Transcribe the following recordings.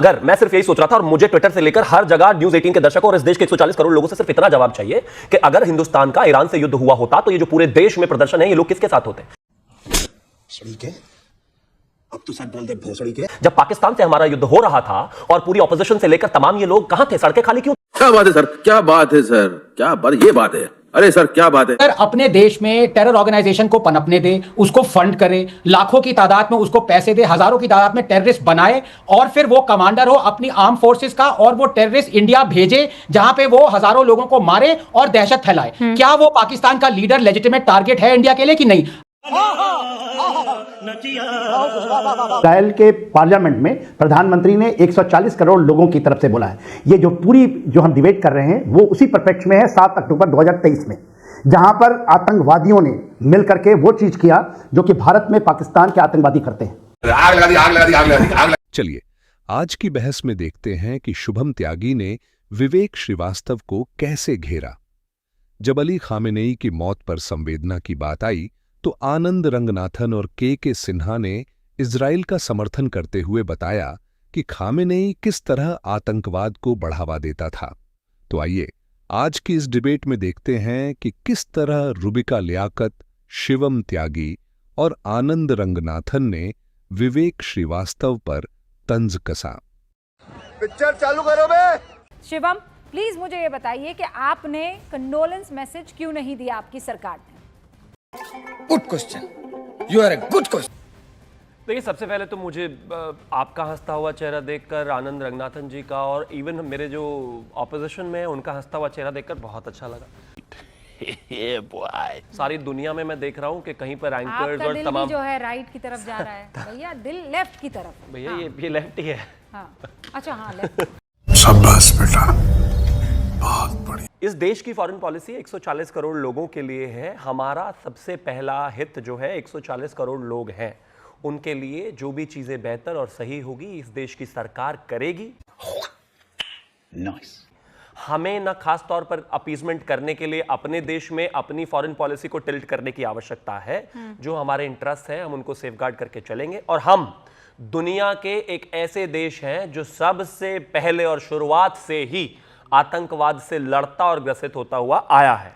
अगर मैं सिर्फ यही सोच रहा था और मुझे ट्विटर से लेकर हर जगह न्यूज 18 के दर्शकों और इस देश के 140 करोड़ लोगों से सिर्फ इतना जवाब चाहिए कि अगर हिंदुस्तान का ईरान से युद्ध हुआ होता तो ये जो पूरे देश में प्रदर्शन है ये लोग किसके साथ होते? अब तो सच बोल दे भोसड़ी के। जब पाकिस्तान से हमारा युद्ध हो रहा था और पूरी ऑपोजिशन से लेकर तमाम ये लोग कहां थे? सड़कें खाली क्यों? क्या बात है सर, क्या बात है सर, क्या बात, ये बात है। अरे सर क्या बात है। सर अपने देश में टेरर ऑर्गेनाइजेशन को पनपने दे, उसको फंड करे, लाखों की तादाद में उसको पैसे दे, हजारों की तादाद में टेररिस्ट बनाए और फिर वो कमांडर हो अपनी आर्म फोर्सेस का और वो टेररिस्ट इंडिया भेजे जहां पे वो हजारों लोगों को मारे और दहशत फैलाए। क्या वो पाकिस्तान का लीडर लेजिटिमेट टारगेट है इंडिया के लिए कि नहीं? इजरायल के पार्लियामेंट में प्रधानमंत्री ने 140 करोड़ लोगों की तरफ से बोला है। ये जो पूरी जो हम डिबेट कर रहे हैं वो उसी परिप्रेक्ष्य में है 7 अक्टूबर 2023 में, जहां पर आतंकवादियों ने मिलकर के वो चीज किया जो कि भारत में पाकिस्तान के आतंकवादी करते हैं। आग लगा दी। चलिए आज की बहस में देखते हैं कि शुभम त्यागी ने विवेक श्रीवास्तव को कैसे घेरा। जब अली खामेनेई की मौत पर संवेदना की बात आई तो आनंद रंगनाथन और के सिन्हा ने इजराइल का समर्थन करते हुए बताया कि खामेनेई किस तरह आतंकवाद को बढ़ावा देता था। तो आइए आज की इस डिबेट में देखते हैं कि किस तरह रुबिका लियाकत, शिवम त्यागी और आनंद रंगनाथन ने विवेक श्रीवास्तव पर तंज कसा। पिक्चर चालू करो बे। शिवम प्लीज मुझे ये बताइए कि आपने कंडोलेंस मैसेज क्यों नहीं दिया आपकी सरकार ने? Good question, you are a good question. देखिए सबसे पहले तो मुझे आपका हंसता हुआ चेहरा देखकर, आनंद रंगनाथन जी का और इवन मेरे जो ऑपोजिशन में है उनका हंसता हुआ चेहरा देखकर बहुत अच्छा लगा। सारी दुनिया में मैं देख रहा हूँ कि कहीं पर एंकर्स और तमाम जो है राइट की तरफ जा रहा है भैया, दिल लेफ्ट की तरफ। भैया ये लेफ्ट ही है। हाँ अच्छा हाँ लेफ्ट। शाबाश बेटा, बहुत बढ़िया। इस देश की फॉरेन पॉलिसी 140 करोड़ लोगों के लिए है। हमारा सबसे पहला हित जो है 140 करोड़ लोग हैं, उनके लिए जो भी चीजें बेहतर और सही होगी इस देश की सरकार करेगी। नाइस। हमें न खास तौर पर अपीजमेंट करने के लिए अपने देश में अपनी फॉरेन पॉलिसी को टिल्ट करने की आवश्यकता है। जो हमारे इंटरेस्ट है हम उनको सेफगार्ड करके चलेंगे और हम दुनिया के एक ऐसे देश हैं जो सबसे पहले और शुरुआत से ही आतंकवाद से लड़ता और ग्रसित होता हुआ आया है।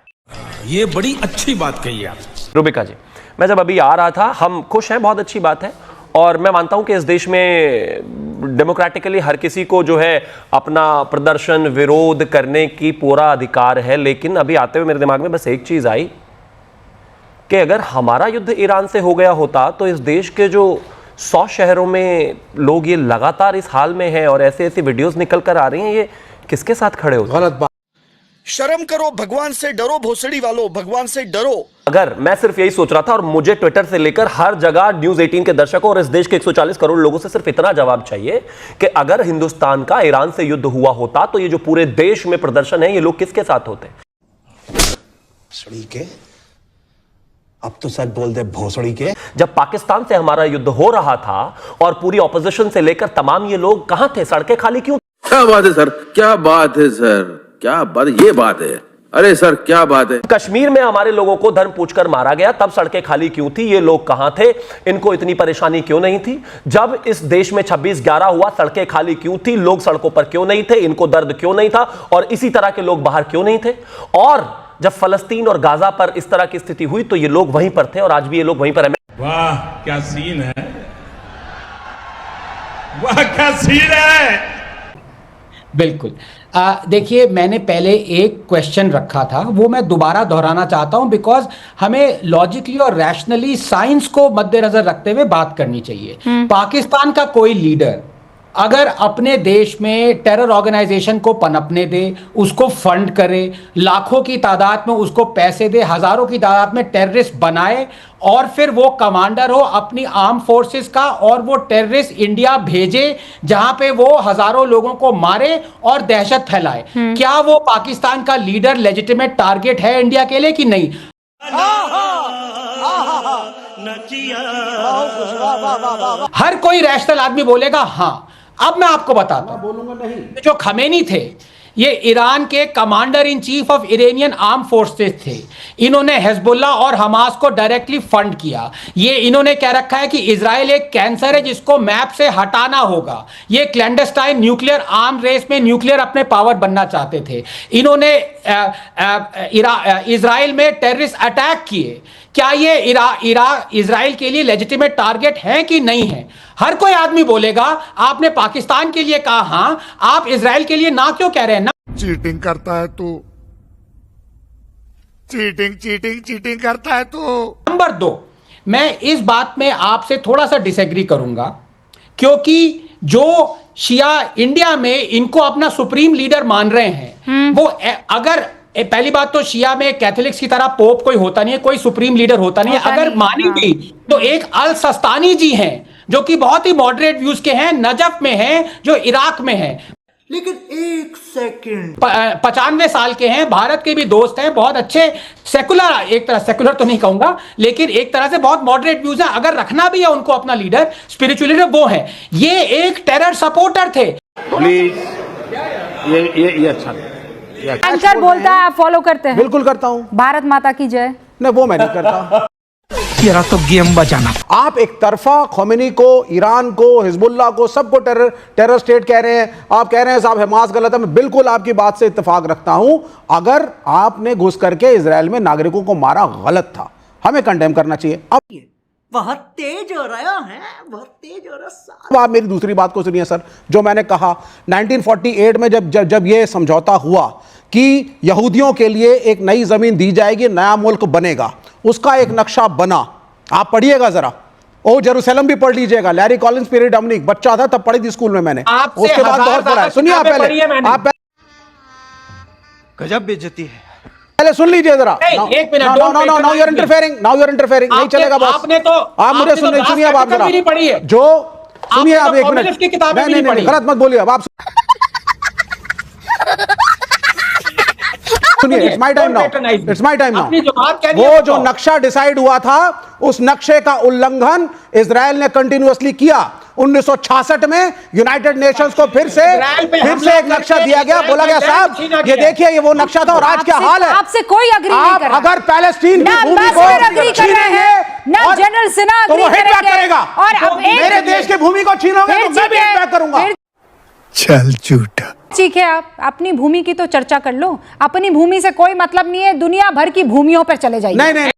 ये बड़ी अच्छी बात कही आप। रुबिका जी, मैं जब अभी आ रहा था, हम खुश हैं, बहुत अच्छी बात है और मैं मानता हूं कि इस देश में डेमोक्रेटिकली हर किसी को जो है अपना प्रदर्शन विरोध करने की पूरा अधिकार है। लेकिन अभी आते हुए मेरे दिमाग में बस एक चीज आई कि अगर हमारा युद्ध ईरान से हो गया होता तो इस देश के जो 100 शहरों में लोग ये लगातार इस हाल में हैं और ऐसे ऐसे वीडियोस निकल कर आ रही हैं, ये किसके साथ खड़े हो? गलत बात। शर्म करो, भगवान से डरो, भोसड़ी वालों, भगवान से डरो। अगर मैं सिर्फ यही सोच रहा था और मुझे ट्विटर से लेकर हर जगह न्यूज 18 के दर्शकों और इस देश के 140 करोड़ लोगों से सिर्फ इतना जवाब चाहिए कि अगर हिंदुस्तान का ईरान से युद्ध हुआ होता तो ये जो पूरे देश में प्रदर्शन है ये लोग किसके साथ होते? भोसड़ी के। अब तो सच बोल दे भोसड़ी के। जब पाकिस्तान से हमारा युद्ध हो रहा था और पूरी ऑपोजिशन से लेकर तमाम ये लोग कहां थे? सड़कें खाली क्यों? क्या बात है सर, क्या बात है सर, क्या बात, ये बात है। अरे सर क्या बात है। कश्मीर में हमारे लोगों को धर्म पूछकर मारा गया, तब सड़कें खाली क्यों थी? ये लोग कहां थे? इनको इतनी परेशानी क्यों नहीं थी? जब इस देश में 26/11 हुआ, सड़कें खाली क्यों थी? लोग सड़कों पर क्यों नहीं थे? इनको दर्द क्यों नहीं था? और इसी तरह के लोग बाहर क्यों नहीं थे? और जब फलस्तीन और गाजा पर इस तरह की स्थिति हुई तो ये लोग वहीं पर थे और आज भी ये लोग वहीं पर हैं। वाह क्या सीन है, वाह क्या सीन है। बिल्कुल। देखिए मैंने पहले एक क्वेश्चन रखा था, वो मैं दोबारा दोहराना चाहता हूं बिकॉज हमें लॉजिकली और रैशनली साइंस को मद्देनजर रखते हुए बात करनी चाहिए। पाकिस्तान का कोई लीडर अगर अपने देश में टेरर ऑर्गेनाइजेशन को पनपने दे, उसको फंड करे, लाखों की तादाद में उसको पैसे दे, हजारों की तादाद में टेररिस्ट बनाए और फिर वो कमांडर हो अपनी आर्म फोर्सेस का और वो टेररिस्ट इंडिया भेजे जहां पे वो हजारों लोगों को मारे और दहशत फैलाए, क्या वो पाकिस्तान का लीडर लेजिटिमेट टारगेट है इंडिया के लिए कि नहीं? हर कोई रैशनल आदमी बोलेगा हाँ। अब मैं आपको बताता हूं, बोलूंगा नहीं। जो खमेनी थे, ये ईरान के commander in chief of Iranian arm forces थे। इन्होंने हिजबुल्लाह और हमास को डायरेक्टली फंड किया। ये इन्होंने कह रखा है कि इजराइल एक कैंसर है जिसको मैप से हटाना होगा। ये क्लैंडस्टाइन न्यूक्लियर आर्म रेस में न्यूक्लियर अपने पावर बनना चाहते थे। इन्होंने इजराइल में टेररिस्ट अटैक किए। क्या ये इजराइल के लिए लेजिटिमेट टारगेट है कि नहीं है? हर कोई आदमी बोलेगा आपने पाकिस्तान के लिए कहा, हां, आप इजराइल के लिए ना क्यों कह रहे हैं? ना चीटिंग करता है तू, चीटिंग करता है तू। नंबर 2, मैं इस बात में आपसे थोड़ा सा डिसएग्री करूंगा, क्योंकि जो शिया इंडिया में इनको अपना सुप्रीम लीडर मान रहे हैं, वो अगर पहली बात तो शिया में कैथोलिक्स की तरह पोप कोई होता नहीं है, कोई सुप्रीम लीडर होता नहीं है। अगर मानी भी तो एक अल सस्तानी जी हैं जो कि बहुत ही मॉडरेट व्यूज के हैं, नजफ में हैं, जो इराक में हैं। लेकिन एक सेकंड, 95 साल के हैं, भारत के भी दोस्त हैं, बहुत अच्छे सेकुलर, एक तरह सेकुलर तो नहीं कहूंगा, लेकिन एक तरह से बहुत मॉडरेट व्यूज हैं। अगर रखना भी है उनको अपना लीडर, स्पिरिचुअल लीडर, वो है। ये एक टेरर सपोर्टर थे। प्लीज ये अच्छा नहीं। एंकर बोलता है, आप फॉलो करते हैं? बिल्कुल करता हूं। भारत माता की जय। नहीं, वो मैं नहीं करता। तो गेम बजाना। आप एक तरफा खोमेनी को, ईरान को, हिजबुल्लाह को, सबको टेरर स्टेट कह रहे हैं। आप कह रहे हैं साहब हमास गलत है। मैं बिल्कुल आपकी बात से इत्तेफाक रखता हूं। अगर आपने घुस करके इजराइल में नागरिकों को मारा, गलत था, हमें कंडेम करना चाहिए। अब बहुत तेज हो रहा है, बहुत तेज हो रहा है। अब आप मेरी दूसरी बात को सुनिए सर। जो मैंने कहा 1948 में जब ये समझौता हुआ कि यहूदियों के लिए एक नई जमीन दी जाएगी, नया मुल्क बनेगा, उसका एक नक्शा बना। आप पढ़िएगा जरा, ओ जेरूसलम भी पढ़ लीजिएगा। लैरी कॉलिंस पीरी डोमिनिक, बच्चा था तब पढ़ी थी स्कूल में मैंने। उसके बाद बहुत पढ़ा है। सुनिए आप पहले, आप गजब बेइज्जती है। पहले सुन लीजिए जरा। एक minute, now you are interfering, नहीं चलेगा बॉस। आपने तो आप मुझे सुनिए अब आप जरा, जो सुनिए आप एक मिनट, नहीं गलत मत बोलिए अब आप सुनिए। It's my time now. वो जो नक्शा डिसाइड हुआ था, उस नक्शे का उल्लंघन इजराइल ने कंटिन्यूअसली किया। 1966 में यूनाइटेड नेशंस को फिर से एक नक्शा दिया गया, बोला गया साहब ये देखिए ये वो नक्शा था और आज क्या हाल है। आपसे कोई अग्री नहीं कर रहा। अगर पैलेस्टीन की भूमि को छीनेंगे ना जनरल सिन्हा तो वो हिट बैक करेगा, और मेरे देश की भूमि को छीनोगे तो मैं भी हिट बैक करूंगा। चल झूठा। ठीक है, आप अपनी भूमि की तो चर्चा कर लो। अपनी भूमि से कोई मतलब नहीं है, दुनिया भर की भूमियों पर चले जाइए। नहीं,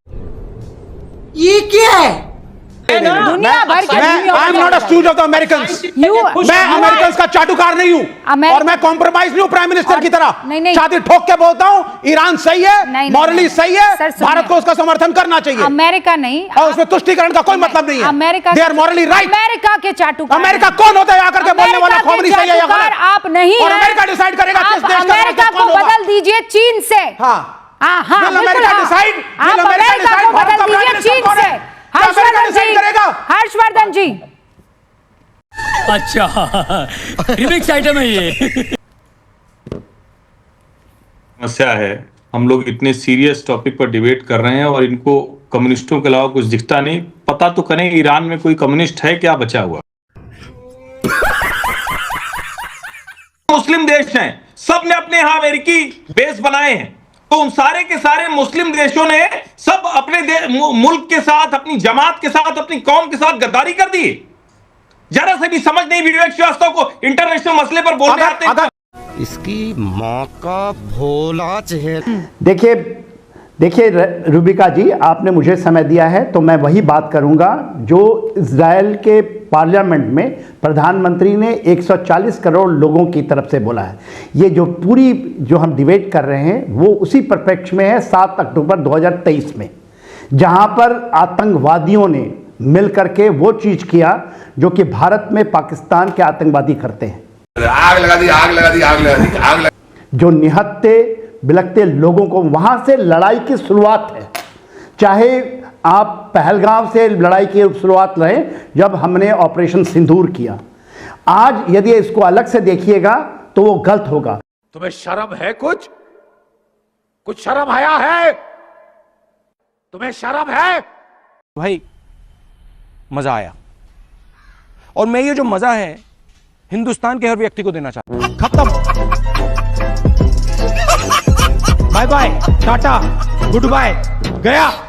ये क्या है? दुनिया भर की भूमियों I am not a stooge of the Americans. मैं अमेरिकन्स का चाटुकार नहीं हूं और मैं कॉम्प्रोमाइज नहीं हूं प्राइम मिनिस्टर की तरह। छाती ठोक के बोलता हूं, ईरान सही है, मॉरली सही है, भारत को उसका समर्थन करना चाहिए। अमेरिका नहीं, और उसमें तुष्टीकरण का कोई मतलब नहीं है। America they are morally right. America के चाटुकार। अमेरिका कौन होता है आकर के बोलने वाला? खोमनी सही है या गलत? आप नहीं, और अमेरिका डिसाइड करेगा किस देश का अमेरिका को बदल दीजिए चीन से। हाँ, अमेरिका डिसाइड, आप अमेरिका को बदल दीजिए चीन से। हर्षवर्धन जी, अच्छा रिमिक्स आइटम है ये। समस्या है, हम लोग इतने सीरियस टॉपिक पर डिबेट कर रहे हैं और इनको कम्युनिस्टों के अलावा कुछ दिखता नहीं। पता तो करें ईरान में कोई कम्युनिस्ट है क्या बचा हुआ? मुस्लिम देश हैं, सब ने अपने यहां अमेरिकी बेस बनाए हैं, तो उन सारे के सारे मुस्लिम देशों ने सब अपने मुल्क के साथ, अपनी जमात के साथ, अपनी कौम के साथ गद्दारी कर दी। जरा से भी समझ नहीं विवेक श्रीवास्तव को इंटरनेशनल मसले पर बोलने आते हैं। इसकी मां का भोला चेहरा। देखिए रूबिका जी, आपने मुझे समय दिया है तो मैं वही बात करूंगा जो इजराइल के पार्लियामेंट में प्रधानमंत्री ने 140 करोड़ लोगों की तरफ से बोला है। ये जो पूरी जो हम डिबेट कर रहे हैं वो उसी परिप्रेक्ष्य में है 7 अक्टूबर 2023 में, जहां पर आतंकवादियों ने मिल करके वो चीज किया जो कि भारत में पाकिस्तान के आतंकवादी करते हैं। आग लगा दी। जो निहत्ते बिलखते लोगों को, वहां से लड़ाई की शुरुआत है। चाहे आप पहलगाम से लड़ाई की शुरुआत रहे जब हमने ऑपरेशन सिंदूर किया। आज यदि इसको अलग से देखिएगा तो वो गलत होगा। तुम्हें शर्म है? कुछ शर्म आया है? तुम्हें शर्म है? भाई मजा आया, और मैं ये जो मजा है हिंदुस्तान के हर व्यक्ति को देना चाहता हूं। खत्म। Bye bye, tata, goodbye, गया।